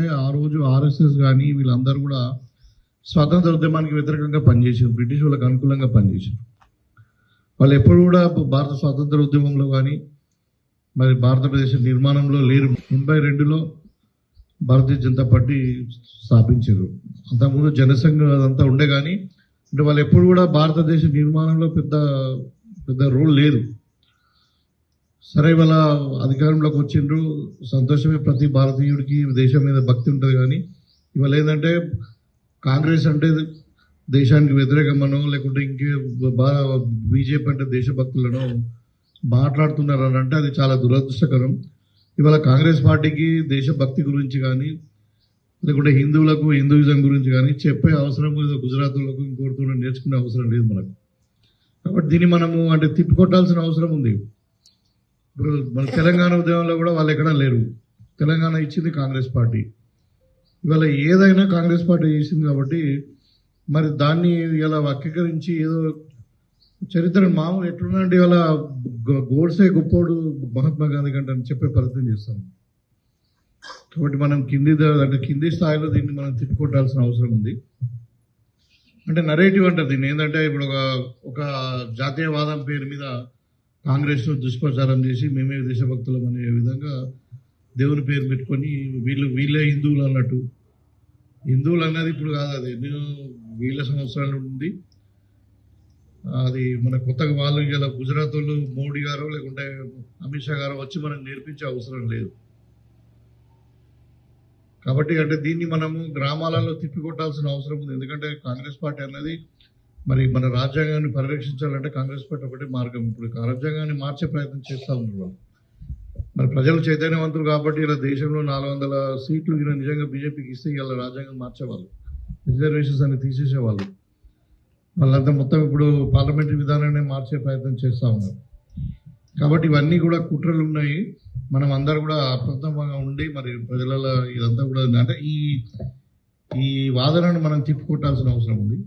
ఏంటంటే ఆ రోజు ఆర్ఎస్ఎస్ కానీ వీళ్ళందరూ కూడా స్వాతంత్ర ఉద్యమానికి వ్యతిరేకంగా పనిచేసారు, బ్రిటిష్ వాళ్ళకి అనుకూలంగా పనిచేశారు. వాళ్ళు ఎప్పుడు కూడా భారత స్వాతంత్ర ఉద్యమంలో కానీ మరి భారతదేశ నిర్మాణంలో లేరు. 82లో భారతీయ జనతా పార్టీ స్థాపించారు. అంతకుముందు జనసంఘ అదంతా ఉండే కానీ అంటే వాళ్ళు ఎప్పుడు కూడా భారతదేశ నిర్మాణంలో పెద్ద రోల్ లేదు. సరే వాళ్ళ అధికారంలోకి వచ్చిండ్రు, సంతోషమే. ప్రతి భారతీయుడికి దేశం మీద భక్తి ఉంటుంది. కానీ ఇవాళ ఏంటంటే కాంగ్రెస్ అంటే దేశానికి వ్యతిరేకమనో లేకుంటే ఇంకే బీజేపీ అంటే దేశభక్తులను మాట్లాడుతున్నారు అని అంటే అది చాలా దురదృష్టకరం. ఇవాళ కాంగ్రెస్ పార్టీకి దేశభక్తి గురించి కానీ లేకుంటే హిందువులకు హిందూయిజం గురించి కానీ చెప్పే అవసరం గుజరాత్లకు ఇంకోటితో నేర్చుకునే అవసరం లేదు మనకు. కాబట్టి దీన్ని మనము అంటే తిప్పికొట్టాల్సిన అవసరం ఉంది. ఇప్పుడు మన తెలంగాణ ఉద్యమంలో కూడా వాళ్ళు ఎక్కడా లేరు. తెలంగాణ ఇచ్చింది కాంగ్రెస్ పార్టీ. ఇవాళ ఏదైనా కాంగ్రెస్ పార్టీ చేసింది కాబట్టి మరి దాన్ని ఇలా వక్రీకరించి ఏదో చరిత్ర మామూలు ఎట్లున్నాంటి ఇవాళ గోడ్సే గొప్పోడు మహాత్మా గాంధీ కంటే అని చెప్పే ప్రయత్నం చేస్తాం. కాబట్టి మనం కింది స్థాయిలో దీన్ని మనం తిట్టుకొట్టాల్సిన అవసరం ఉంది. అంటే నరేటివ్ అంటారు దీన్ని. ఏంటంటే ఇప్పుడు ఒక జాతీయవాదం పేరు మీద కాంగ్రెస్ దుష్ప్రచారం చేసి మేమే దేశభక్తులం అనే విధంగా దేవుని పేరు పెట్టుకొని వీళ్ళే హిందువులు అన్నట్టు. హిందువులు అన్నది ఇప్పుడు కాదు, అది ఎన్నో వేల సంవత్సరాలు ఉంది. అది మన కొత్తగా వాళ్ళు ఇలా గుజరాత్ వాళ్ళు మోడీ గారు లేకుంటే అమిత్ షా గారు వచ్చి మనకు నేర్పించే అవసరం లేదు. కాబట్టి అంటే దీన్ని మనము గ్రామాలలో తిప్పికొట్టాల్సిన అవసరం ఉంది. ఎందుకంటే కాంగ్రెస్ పార్టీ అనేది మరి మన రాజ్యాంగాన్ని పరిరక్షించాలంటే కాంగ్రెస్ పార్టీ ఒకటే మార్గం. ఇప్పుడు రాజ్యాంగాన్ని మార్చే ప్రయత్నం చేస్తూ ఉన్నారు వాళ్ళు. మరి ప్రజలు చైతన్యవంతులు కాబట్టి ఇలా దేశంలో 400 సీట్లు నిజంగా బీజేపీకి ఇస్తే ఇలా రాజ్యాంగం మార్చేవాళ్ళు, రిజర్వేషన్స్ అని తీసేసేవాళ్ళు. వాళ్ళంతా మొత్తం ఇప్పుడు పార్లమెంటరీ విధానాన్ని మార్చే ప్రయత్నం చేస్తూ ఉన్నారు. కాబట్టి ఇవన్నీ కూడా కుట్రలు ఉన్నాయి. మనం అందరూ కూడా అప్రమత్తంగా ఉండి మరి ప్రజలలో ఇదంతా కూడా అంటే ఈ వాదనను మనం తిప్పుకొట్టాల్సిన అవసరం ఉంది.